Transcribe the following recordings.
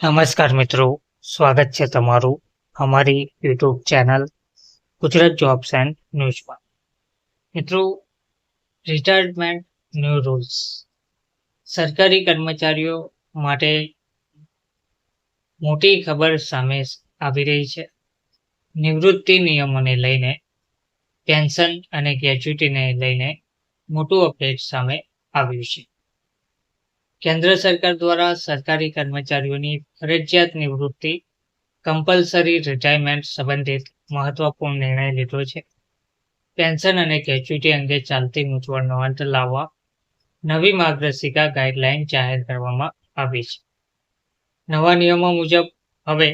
નમસ્કાર મિત્રો, સ્વાગત છે તમારું અમારી YouTube channel Gujarat jobs and ન્યૂઝમાં. મિત્રો, રિટાયરમેન્ટ ન્યૂ રૂલ્સ સરકારી કર્મચારીઓ માટે મોટી ખબર સામે આવી રહી છે. નિવૃત્તિ નિયમોને લઈને, પેન્શન અને ગ્રેચ્યુટીને લઈને મોટું અપડેટ સામે આવ્યું છે. કેન્દ્ર સરકાર દ્વારા સરકારી કર્મચારીઓની ફરજિયાત નિવૃત્તિ કમ્પલસરી રિટાયરમેન્ટ સંબંધિત મહત્વપૂર્ણ નિર્ણય લીધો છે. પેન્શન અને ગ્રેચ્યુટી અંગે ચાલતી મૂંઝવણનો અંત લાવવા નવી માર્ગદર્શિકા ગાઈડલાઈન જાહેર કરવામાં આવી છે. નવા નિયમો મુજબ હવે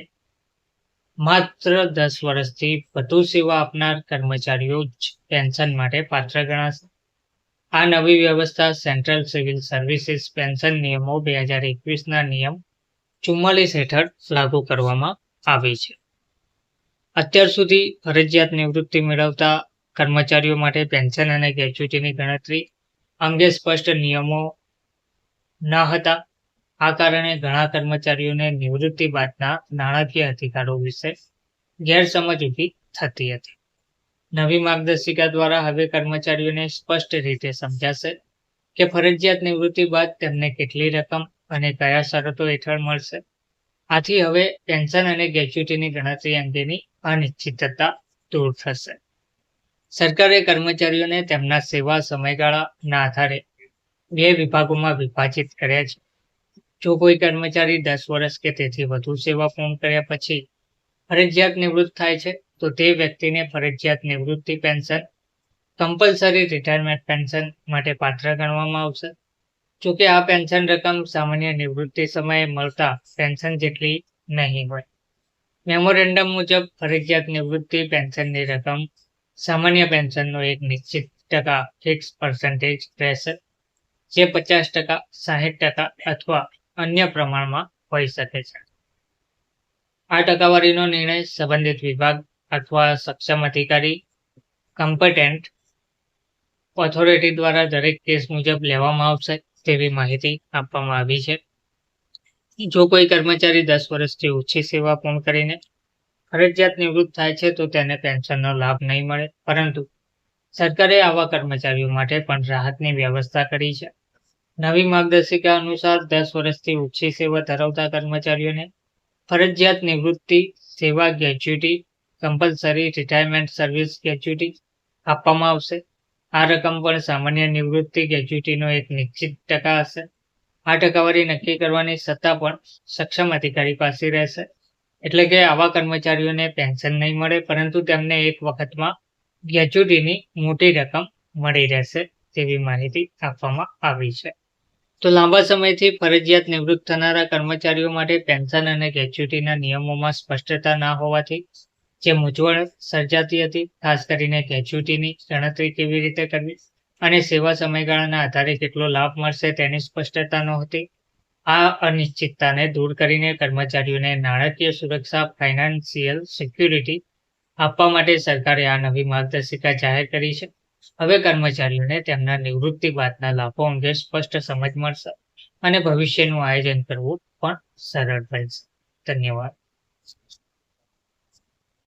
માત્ર 10 વર્ષથી વધુ સેવા આપનાર કર્મચારીઓ જ પેન્શન માટે પાત્ર ગણાશે. આ નવી વ્યવસ્થા સેન્ટ્રલ સિવિલ સર્વિસીસ પેન્શન નિયમો 2021ના નિયમ 44 હેઠળ લાગુ કરવામાં આવી છે. અત્યાર સુધી ફરજિયાત નિવૃત્તિ મેળવતા કર્મચારીઓ માટે પેન્શન અને ગ્રેચ્યુટીની ગણતરી અંગે સ્પષ્ટ નિયમો ન હતા. આ કારણે ઘણા કર્મચારીઓને નિવૃત્તિ બાદના નાણાકીય અધિકારો વિશે ગેરસમજ ઊભી થતી હતી. નવી માર્ગદર્શિકા દ્વારા હવે કર્મચારીઓને સ્પષ્ટ રીતે સમજાશે કે ફરજિયાત નિવૃત્તિ બાદ તેમને કેટલી રકમ અને કયા શરતો હેઠળ મળશે. આથી હવે પેન્શન અને ગ્રેચ્યુટીની ગણતરી અંગેની અનિશ્ચિતતા દૂર થશે. સરકારે કર્મચારીઓને તેમના સેવા સમયગાળાના આધારે 2 વિભાગોમાં વિભાજિત કર્યા છે. જો કોઈ કર્મચારી 10 વર્ષ કે તેથી વધુ સેવા પૂર્ણ કર્યા પછી ફરજિયાત નિવૃત્ત થાય છે તો તે વ્યક્તિને ફરજિયાત નિવૃત્તિ પેન્શન કમ્પલસરી રિટાયરમેન્ટ પેન્શન માટે પાત્ર ગણવામાં આવશે. જોકે આ પેન્શન રકમ સામાન્ય નિવૃત્તિ સમયે મળતા પેન્શન જેટલી નહીં હોય. મેમોરેન્ડમ મુજબ ફરજિયાત નિવૃત્તિ પેન્શનની રકમ સામાન્ય પેન્શનનો એક નિશ્ચિત ટકા ફિક્સ પર્સન્ટેજ રહેશે, જે 50%, 60% અથવા અન્ય પ્રમાણમાં હોઈ શકે છે. આ ટકાવારીનો નિર્ણય સંબંધિત વિભાગ અથવા સક્ષમ અધિકારી કમ્પેટેન્ટ ઓથોરિટી દ્વારા દરેક કેસ મુજબ લેવામાં આવશે તેવી માહિતી આપવામાં આવી છે. જો કોઈ કર્મચારી 10 વર્ષથી ઓછી સેવા પૂર્ણ કરીને ફરજિયાત નિવૃત્ત થાય છે તો તેને પેન્શનનો લાભ નહીં મળે, પરંતુ સરકારે આવા કર્મચારીઓ માટે પણ રાહતની વ્યવસ્થા કરી છે. નવી માર્ગદર્શિકા અનુસાર 10 વર્ષથી ઓછી સેવા ધરાવતા કર્મચારીઓને ફરજિયાત નિવૃત્તિ સેવા gratuity compulsory retirement service gratuity આપવામાં આવશે. આ રકમ પણ સામાન્ય નિવૃત્તિ ગ્રેચ્યુટીનો એક નિશ્ચિત ટકા હશે. આ ટકાવારી નક્કી કરવાની સત્તા પણ સક્ષમ અધિકારી પાસે રહેશે. એટલે કે આવા કર્મચારીઓને પેન્શન નહીં મળે, પરંતુ તેમને એક વખતમાં ગ્રેચ્યુટીની મોટી રકમ મળી રહેશે તેવી માહિતી આપવામાં આવી છે. તો લાંબા સમયથી ફરજિયાત નિવૃત્ત થનારા કર્મચારીઓ માટે પેન્શન અને ગ્રેચ્યુટીના નિયમોમાં સ્પષ્ટતા ના હોવાથી જે મૂંઝવણ સર્જાતી હતી, ખાસ કરીને ગ્રેચ્યુટીની ગણતરી કેવી રીતે કરવી અને સેવા સમયગાળાના આધારે કેટલો લાભ મળશે તેની સ્પષ્ટતા નહોતી. આ અનિશ્ચિતતાને દૂર કરીને કર્મચારીઓને નાણાકીય સુરક્ષા ફાઇનાન્શિયલ સિક્યુરિટી આપવા માટે સરકારે આ નવી માર્ગદર્શિકા જાહેર કરી છે. હવે કર્મચારીઓને તેમના નિવૃત્તિ બાદના લાભો અંગે સ્પષ્ટ સમજ મળશે અને ભવિષ્યનું આયોજન કરવું પણ સરળ બનશે. ધન્યવાદ.